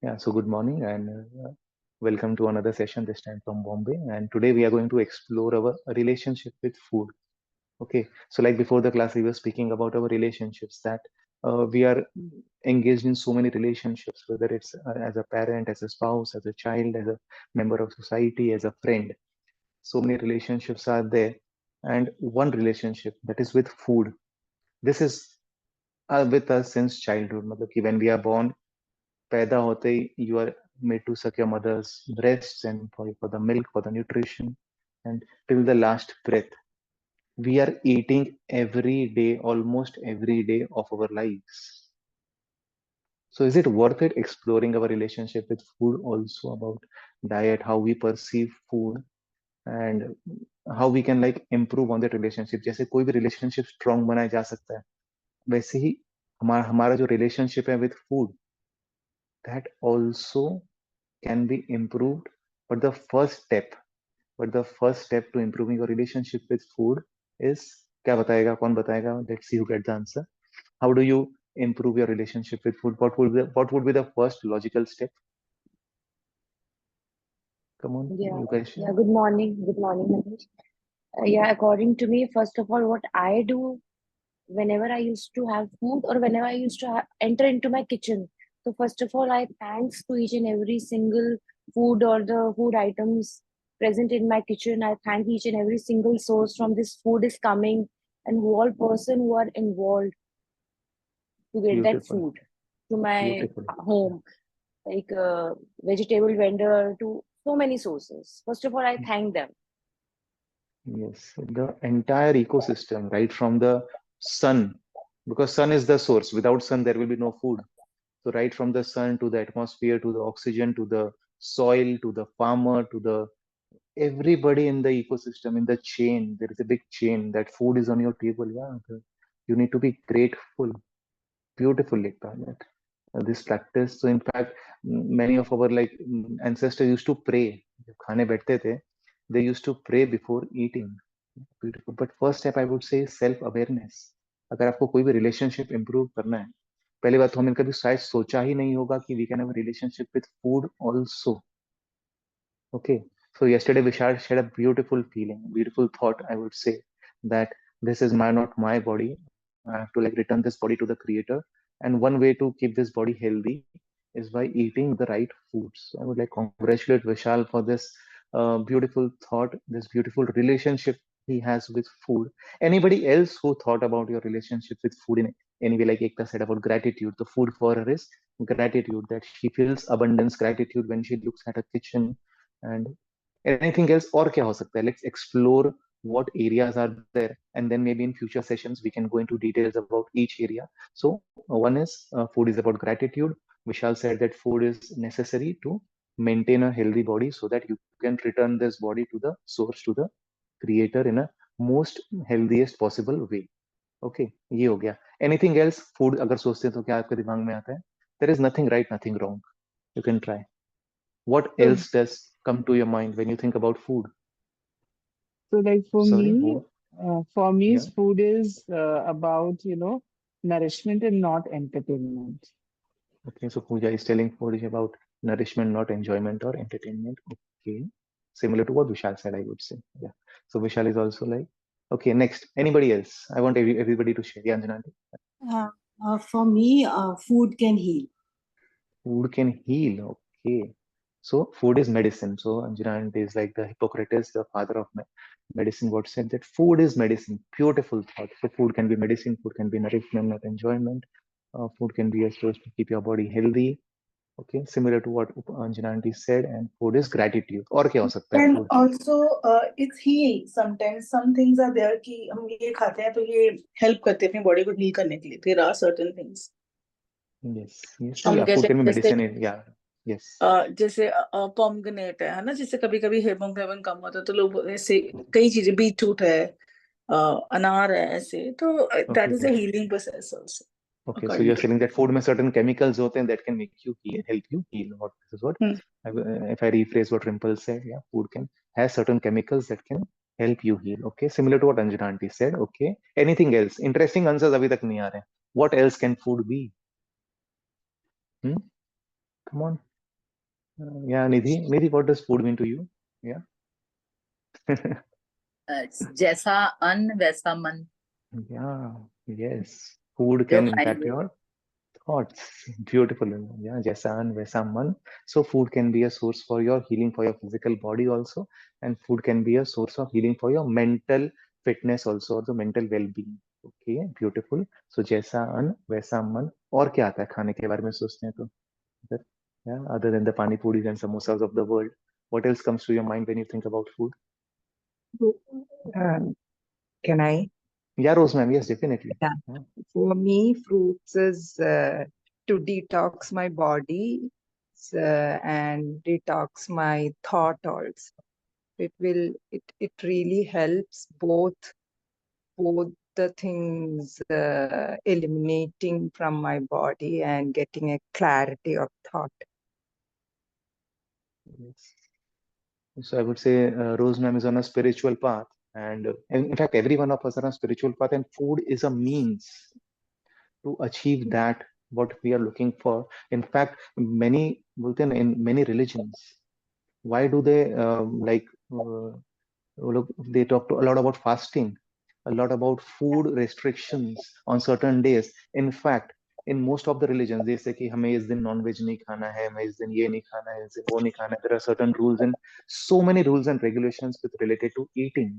Yeah, so good morning and welcome to another session, this time from Bombay. And today we are going to explore our relationship with food. Okay, so like before the class, we were speaking about our relationships that we are engaged in so many relationships, whether it's as a parent, as a spouse, as a child, as a member of society, as a friend. So many relationships are there. And one relationship that is with food. This is with us since childhood. मतलब कि when we are born, पैदा होते ही you are made to suck your mother's breasts and for the milk, for the nutrition, and till the last breath. We are eating every day, almost every day of our lives. So is it worth it exploring our relationship with food also about diet, how we perceive food and how we can like improve on that relationship? जैसे कोई भी relationship strong बनाया जा सकता है, वैसे ही हमारा जो relationship है with food, that also can be improved. But the first step to improving your relationship with food is क्या बताएगा कौन बताएगा? Let's see who get the answer. How do you improve your relationship with food? What would be the first logical step? Come on, Yeah, you guys. yeah. Good morning, Manish. Yeah, according to me, first of all, what I do whenever I used to have food or whenever I used to enter into my kitchen. So first of all, I thanks to each and every single food or the food items present in my kitchen. I thank each and every single source from this food is coming and who all person who are involved to get that Beautiful, food to my beautiful. Yeah. home, like vegetable vendor to so many sources. First of all, I thank them. Yes, the entire ecosystem, right from the sun, because sun is the source. Without sun, there will be no food. So right from the sun to the atmosphere to the oxygen to the soil to the farmer to the everybody in the ecosystem in the chain, there is a big chain that food is on your table. Yeah, you need to be grateful. Beautifully done it. This practice. So in fact, many of our like ancestors used to pray. जब खाने बैठते थे, they used to pray before eating. Beautiful. But first step I would say is self awareness. अगर आपको कोई भी relationship improve करना है, पहली बात तो हमने कभी शायद सोचा ही नहीं होगा कि we can have a relationship with food also. Okay. So yesterday Vishal shared a beautiful feeling, beautiful thought, I would say, that this is not my body. I have to like return this body to the creator. And one way to keep this body healthy is by eating the right foods. So I would like congratulate Vishal for this beautiful thought, this beautiful relationship he has with food. Anybody else who thought about your relationship with food in any way, like Ekta said about gratitude, the food for her is gratitude, that she feels abundance, gratitude when she looks at a kitchen and anything else और क्या हो सकता है? Let's explore what areas are there, and then maybe in future sessions we can go into details about each area. So one is food is about gratitude. Vishal said that food is necessary to maintain a healthy body so that you can return this body to the source, to the creator in a most healthiest possible way. Okay, ये हो गया. Anything else? Food अगर सोचते हैं तो क्या आपके दिमाग में आता है? There is nothing right, nothing wrong. You can try. What So, else does come to your mind when you think about food? so like Sorry, what? for me, Yeah. food is about, nourishment and not entertainment. Okay, so Pooja is telling food is about nourishment, not enjoyment or entertainment. Okay. Similar to what Vishal said, I would say. Yeah. So Vishal is also like, okay, next. Anybody else? I want everybody to share. Yeah, Anjana. For me, food can heal. Food can heal. Okay. So food is medicine. So Anjana aunty is like the Hippocrates, the father of medicine, what said that food is medicine. Beautiful thought. So food can be medicine, food can be nourishment, not enjoyment. Food can be a source to keep your body healthy. Okay, similar to what Anjana aunty said, and food is gratitude. और क्या हो सकता है And food? also, it's heal. Sometimes some things are there कि हम ये खाते हैं तो ये help करते हैं अपनी body को heal करने के लिए. There are certain things. Yes, yes. So हम yeah, food जैसे can be जैसे medicine. Yeah, yes. जैसे पोमग्रेनेट है ना, जैसे कभी कभी हेमोग्लोबिन कम होता है तो लोग ऐसे कई चीजें बीटरूट है, अनार है, ऐसे तो Okay, that is okay. a healing process also Okay, so according you're to saying that food में certain chemicals होते हैं that can make you heal, help you heal. What this is what me. if I rephrase what Rimple said, yeah, food can has certain chemicals that can help you heal. Okay, similar to what Anjana aunty said. Okay, anything else? Interesting answers अभी तक नहीं आ रहे हैं. What else can food be? Hmm? Come on. Yeah, Nidhi. Nidhi, what does food mean to you? Yeah. जैसा अन्न वैसा मन. Yeah. Yes. Food Your can impact mind. your thoughts. Beautiful. Yeah. Jaisa an, vaisa man. So food can be a source for your healing for your physical body also, and food can be a source of healing for your mental fitness also, or the mental well-being. Okay. Beautiful. So जैसा अन्न वैसा मन. और क्या आता है खाने के बारे में सोचते हैं तो? Other- Yeah. Other than the pani puris and samosas of the world, what else comes to your mind when you think about food? Uh, can I? Yeah, Rose ma'am. Yes, definitely. Yeah. Yeah. For me, fruits is to detox my body and detox my thought also. It really helps both the things eliminating from my body and getting a clarity of thought. Yes. So I would say Rose ma'am is on a spiritual path, and in fact, every one of us are on a spiritual path, and food is a means to achieve that what we are looking for. In fact, many in many religions, why do they look, they talk to a lot about fasting, a lot about food restrictions on certain days. In fact, in most of the religions, they say कि हमें इस दिन non-veg नहीं खाना है, हमें इस दिन ये नहीं खाना है, इस दिन वो नहीं खाना है. There are certain rules and so many rules and regulations with related to eating.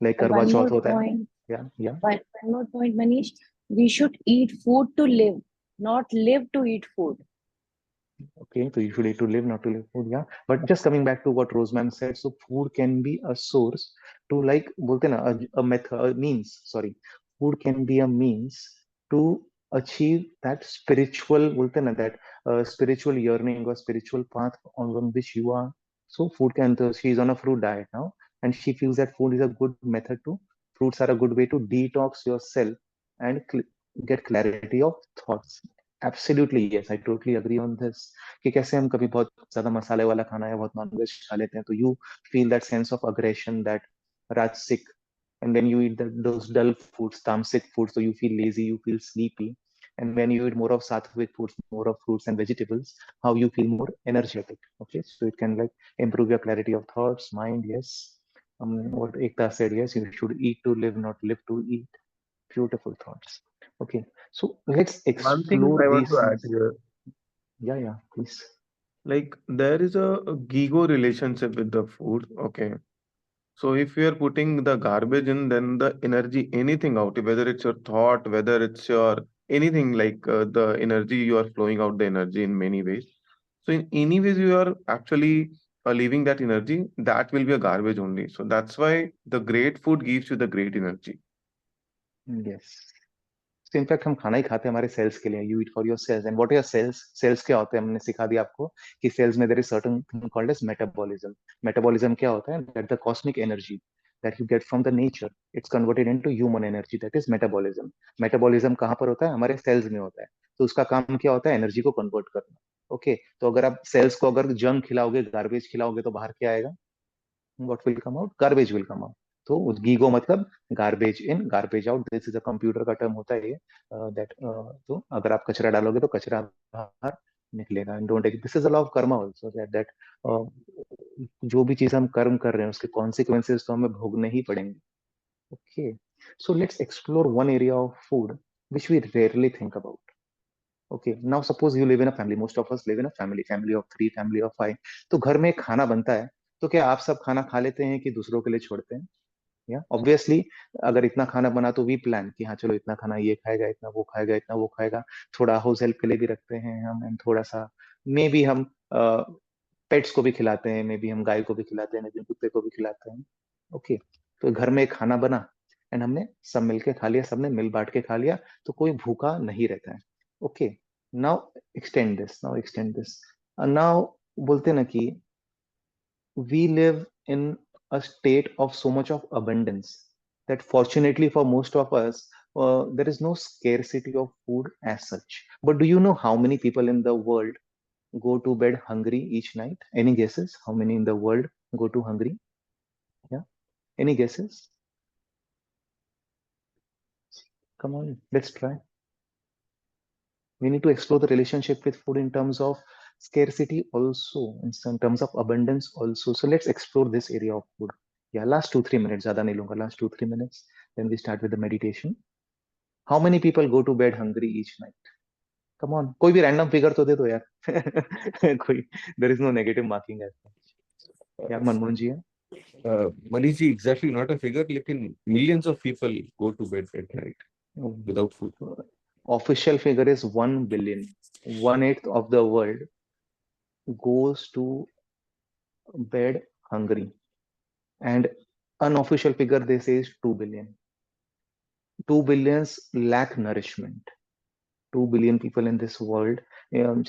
Like करवा One चौथ more होता है. point, Yeah, yeah. one more point, Manish. We should eat food to live, not live to eat food. Okay, so usually to live, not to live food, yeah. But just coming back to what Rose ma'am said, so food can be a source to like बोलते हैं ना a method, a means, sorry. Food can be a means to achieve that spiritual बोलते हैं ना that spiritual yearning or spiritual path on which you are. So food can, she's on a fruit diet now, and she feels that food is a good method to, fruits are a good way to detox yourself and get clarity of thoughts. Absolutely yes I totally agree on this कि कैसे हम कभी बहुत ज्यादा मसाले वाला खाना या बहुत नॉनवेज खा लेते हैं तो you feel that sense of aggression that राजसिक and when you eat those dull foods tamasic foods so you feel lazy you feel sleepy and when you eat more of sattvic foods more of fruits and vegetables how you feel more energetic okay so it can like improve your clarity of thoughts mind yes what Ekta said yes you should eat to live not live to eat beautiful thoughts okay so let's One thing explore I want these to add things. here, Yeah, please. like there is a gigo relationship with the food. Okay. So if you are putting the garbage in, then the energy, anything out, whether it's your thought, whether it's your anything like the energy you are flowing out the energy in many ways. So in any ways you are actually leaving that energy, that will be a garbage only. So that's why the great food gives you the great energy. Yes. तो in fact हम खाना ही खाते हैं हमारे cells के लिए you eat for your cells and what are cells cells क्या होते हैं हमने सिखा दिया आपको कि सेल्स में there is certain thing called as metabolism metabolism क्या होता है that the cosmic energy that you get from the nature it's converted into human energy that is metabolism metabolism कहाँ पर होता है हमारे सेल्स में होता है तो उसका काम क्या होता है एनर्जी को कन्वर्ट करना ओके तो अगर आप सेल्स को अगर जंक खिलाओगे गार्बेज खिलाओगे तो बाहर क्या आएगा what will come out garbage will come out तो गीगो मतलब garbage in garbage out this is a computer का टर्म होता है ये दैट तो अगर आप कचरा डालोगे तो कचरा बाहर निकलेगा and don't this is a law of Karma also that जो भी चीज हम कर्म कर रहे हैं उसके कॉन्सिक्वेंसेस तो हमें भोगने ही पड़ेंगे okay so let's explore one area of food which we rarely think about okay now suppose you live in a family most of us live in a family of 3 family of 5 तो घर में खाना बनता है तो क्या आप सब खाना खा लेते हैं कि दूसरों के लिए छोड़ते हैं या ऑब्वियसली अगर इतना खाना बना तो वी प्लान कि हाँ चलो इतना खाना ये खाएगा इतना वो खाएगा इतना वो खाएगा थोड़ा हाउस हेल्प के लिए भी रखते हैं हम एंड थोड़ा सा मे बी हम पेट्स को भी खिलाते हैं मे बी हम गाय को भी खिलाते हैं मे बी कुत्ते को भी खिलाते हैं ओके तो घर में एक खाना बना एंड हमने सब मिलके खा लिया सबने मिल बांट के खा लिया तो कोई भूखा नहीं रहता है okay now extend this now बोलते ना कि we live in a state of so much of abundance that fortunately for most of us there is no scarcity of food as such but do you know how many people in the world go to bed hungry each night any guesses how many in the world go to hungry yeah any guesses come on let's try we need to explore the relationship with food in terms of scarcity also, in some terms of abundance also. So let's explore this area of food. Yeah, last 2-3 minutes, ज़्यादा नहीं लूंगा, last 2-3 minutes. Then we start with the meditation. How many people go to bed hungry each night? Come on, कोई भी random figure तो दे दो यार. कोई, there is no negative marking as such. Yeah, Manmohan ji. Manish ji, exactly not a figure, लेकिन millions of people go to bed at night without food. Official figure is 1 billion. 1/8 of the world goes to bed hungry. And unofficial figure they say is 2 billion. 2 billions lack nourishment. 2 billion people in this world.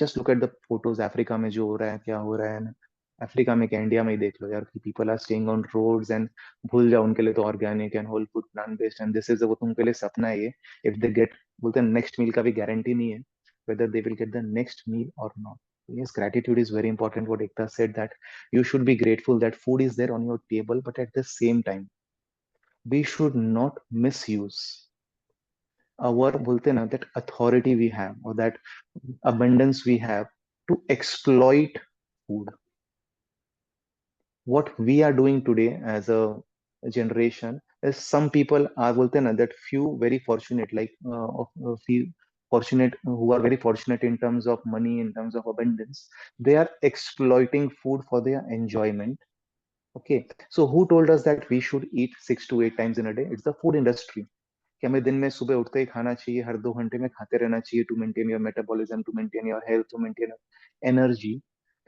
Just look at the photos. Africa में जो हो रहा है, क्या हो रहा है. Africa में क्या, इंडिया में ही देख लो यार, कि people are staying on roads and भूल जाओ, उनके लिए तो organic and whole food plant based and this is वो उनके लिए सपना है ये. इफ दे गेट, बोलते हैं नेक्स्ट मील का भी गारंटी नहीं है whether they will get the next meal or not. Yes, gratitude is very important. What Ekta said, that you should be grateful that food is there on your table, but at the same time we should not misuse our, बोलते हैं ना, that authority we have or that abundance we have to exploit food. What we are doing today as a generation is, some people are, बोलते हैं ना, that few very fortunate, like few fortunate who are very fortunate in terms of money, in terms of abundance, they are exploiting food for their enjoyment. Okay, so who told us that we should eat 6 to 8 times in a day? It's the food industry. कि हमें दिन में सुबह उठते ही खाना चाहिए, हर 2 घंटे में खाते रहना चाहिए, to maintain your metabolism, to maintain your health, to maintain your energy.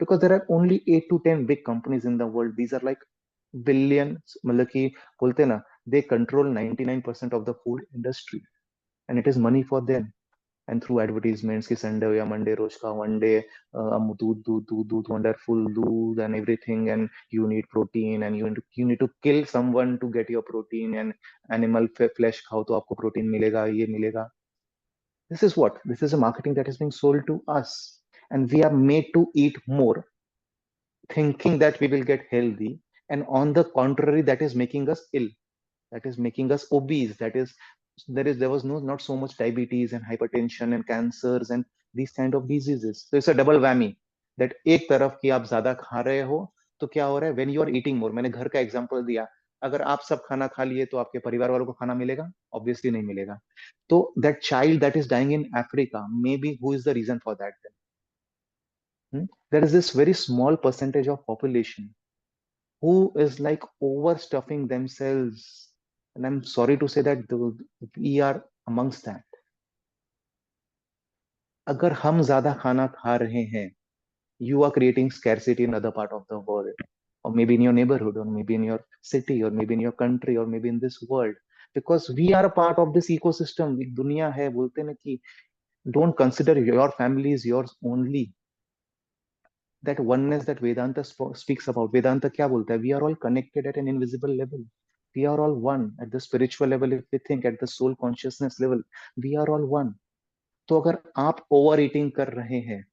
Because there are only 8 to 10 big companies in the world. These are like billions, मतलब कि बोलते हैं ना, they control 99% of the food industry, and it is money for them. And through advertisements, कि Sunday या Monday रोज का one day, दूध दूध दूध दूध, वंडरफुल दूध and everything, and you need protein, and you need to kill someone to get your protein, and animal flesh खाओ तो आपको protein मिलेगा, ये मिलेगा. This is what? This is a marketing that is being sold to us, and we are made to eat more, thinking that we will get healthy, and on the contrary, that is making us ill, that is making us obese, that is, there was no, not so much diabetes and hypertension and cancers and these kind of diseases. So it's a double whammy, that एक तरफ की आप ज्यादा खा रहे हो तो क्या हो रहा है, when you are eating more, मैंने घर का एग्जांपल दिया, अगर आप सब खाना खा लिए तो आपके परिवार वालों को खाना मिलेगा? ऑब्वियसली नहीं मिलेगा. तो that child that is dying in Africa, maybe who is the reason for that then? There is this very small percentage of population who is like overstuffing themselves, and I'm sorry to say that we are amongst that. अगर हम ज्यादा खाना खा रहे हैं, you are creating scarcity in other part of the world, or maybe in your neighborhood, or maybe in your city, or maybe in your country, or maybe in this world, because we are a part of this ecosystem. एक दुनिया है, बोलते हैं ना कि don't consider your family is yours only. That oneness that Vedanta speaks about. Vedanta क्या बोलता है? We are all connected at an invisible level. We are all one at the spiritual level. If we think at the soul consciousness level, we are all one. तो अगर आप over eating कर रहे हैं,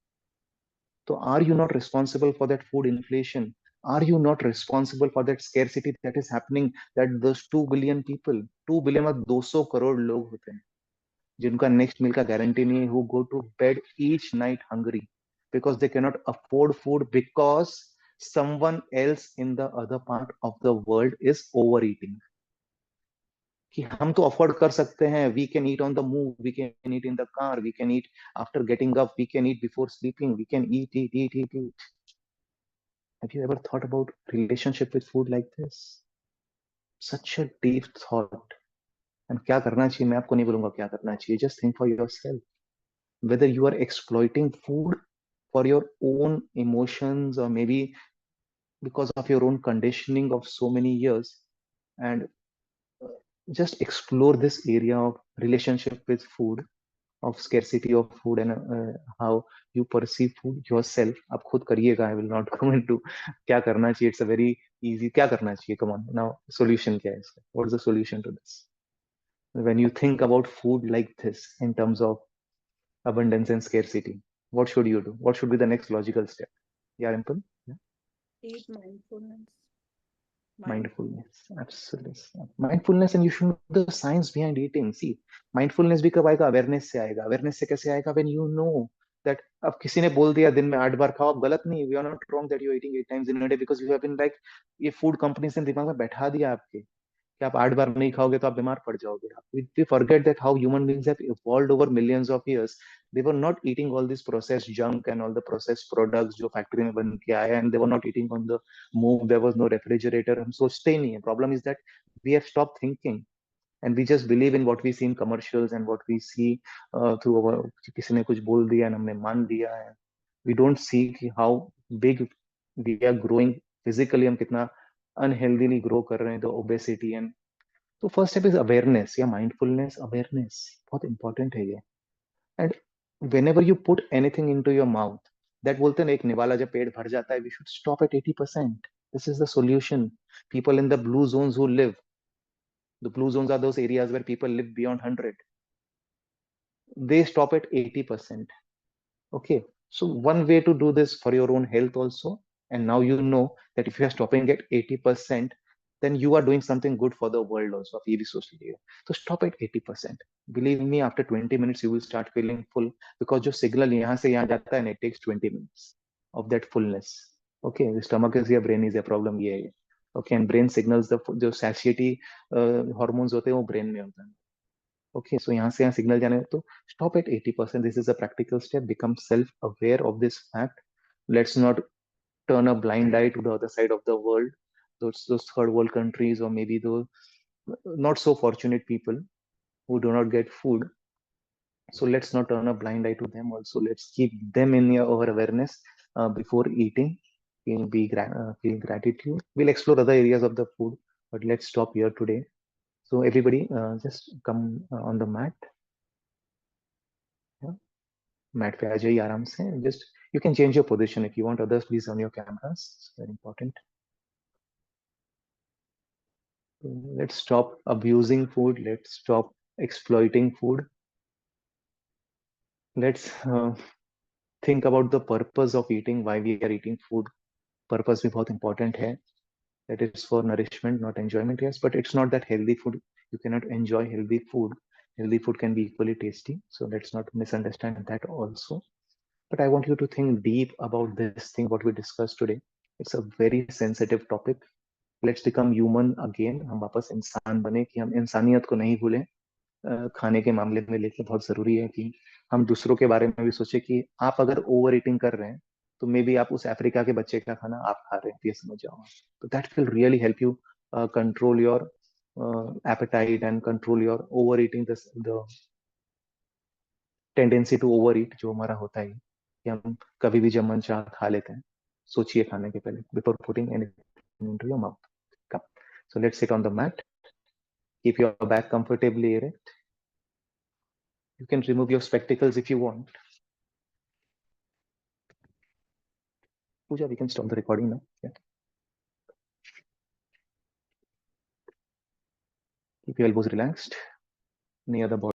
तो are you not responsible for that food inflation? Are you not responsible for that scarcity that is happening? That those 2 billion people, 2 billion और 200 करोड़ लोग होते हैं जिनका नेक्स्ट मील का गारंटी नहीं है, who go to bed each night hungry because they cannot afford food, because someone else in the other part of the world is overeating. कि हम तो अफोर्ड कर सकते हैं, we can eat on the move, we can eat in the car, we can eat after getting up, we can eat before sleeping, we can eat. Have you ever thought about relationship with food like this? Such a deep thought. And क्या करना चाहिए, मैं आपको नहीं बोलूंगा क्या करना चाहिए. Just think for yourself whether you are exploiting food for your own emotions, or maybe because of your own conditioning of so many years. And just explore this area of relationship with food, of scarcity of food, and how you perceive food yourself. आप खुद करिएगा. I will not go into क्या करना चाहिए. It's a very easy. क्या करना चाहिए? Come on. Now solution क्या है इसका? What is the solution to this? When you think about food like this in terms of abundance and scarcity, what should you do? What should be the next logical step? Yeah, Rimple? Yeah. Eat mindfulness. Mindfulness, absolutely. Mindfulness, and you should know the science behind eating. See, mindfulness भी कब आएगा? Awareness से आएगा. Awareness से कैसे आएगा? When you know that अब किसी ने बोल दिया दिन में 8 बार खाओ, अब गलत नहीं, we are not wrong that you eating 8 times in a day because you have been like, ये फूड कंपनीज ने दिमाग में बैठा दिया आपके कि आप 8 बार नहीं खाओगे तो आप बीमार पड़ जाओगे. We forget that how human beings have evolved over millions of years. They were not eating all this processed junk and all the processed products जो फैक्ट्री में बन के आए, and they were not eating on the move. There was no refrigerator. हम सोचते ही नहीं है. Problem is that we have stopped thinking and we just believe in what we see in commercials and what we see through our, किसी ने कुछ बोल दिया and हमने मान लिया है. We don't see कि how big we are growing physically, हम कितना unhealthily grow कर रहे हैं, the obesity and. तो फर्स्ट स्टेप इज अवेयरनेस या माइंडफुलनेस. अवेयरनेस बहुत इंपॉर्टेंट है ये. And whenever you put anything into your mouth, that बोलते हैं ना, एक निवाला जब पेट भर जाता है, we should stop at 80%. This is the solution. People in the blue zones who live, the blue zones are those areas where people live beyond 100, they stop at 80%. Okay, so one way to do this for your own health also, and now you know that if you are stopping at 80%, then you are doing something good for the world also. आप ये भी सोच लीजिएगा. So stop at 80%. Believe me, after 20 minutes you will start feeling full, because जो signal यहाँ से यहाँ जाता है, it takes 20 minutes of that fullness. Okay, the stomach is your brain is a problem ये है. Okay, and brain signals the जो satiety hormones होते हैं वो brain में होता है. Okay, so यहाँ से यहाँ signal जाने, तो stop at 80%. This is a practical step. Become self-aware of this fact. Let's not turn a blind eye to the other side of the world, those third world countries, or maybe those not so fortunate people who do not get food. So let's not turn a blind eye to them also. Let's keep them in our awareness before eating. Feel gratitude. We'll explore other areas of the food, but let's stop here today. So everybody, just come on the mat. Yeah. Mat पे आ जाइए आराम से. Just you can change your position if you want. Others, please on your cameras. It's very important. Let's stop abusing food. Let's stop exploiting food. Let's think about the purpose of eating, why we are eating food. Purpose भी बहुत important है. That is for nourishment, not enjoyment. Yes, but it's not that healthy food. You cannot enjoy healthy food. Healthy food can be equally tasty. So let's not misunderstand that also. But I want you to think deep about this thing, what we discussed today. It's a very sensitive topic. Let's become human again. हम वापस इंसान बने, कि हम इंसानियत को नहीं भूलें. खाने के मामले में लेके बहुत जरूरी है कि हम दूसरों के बारे में भी सोचे, कि आप अगर ओवर ईटिंग कर रहे हैं तो मे बी आप उस अफ्रीका के बच्चे का खाना आप खा रहे हैं, ये समझ जाओ. तो that will really help you control your appetite and control your overeating, the tendency to overeat जो हमारा होता है, कि हम कभी भी जब मन चाह खा लेते हैं. सोचिए खाने के पहले, before putting anything into your mouth. Come. So let's sit on the mat. Keep your back comfortably erect. You can remove your spectacles if you want. Pooja, we can stop the recording now. Yeah. Keep your elbows relaxed near the body.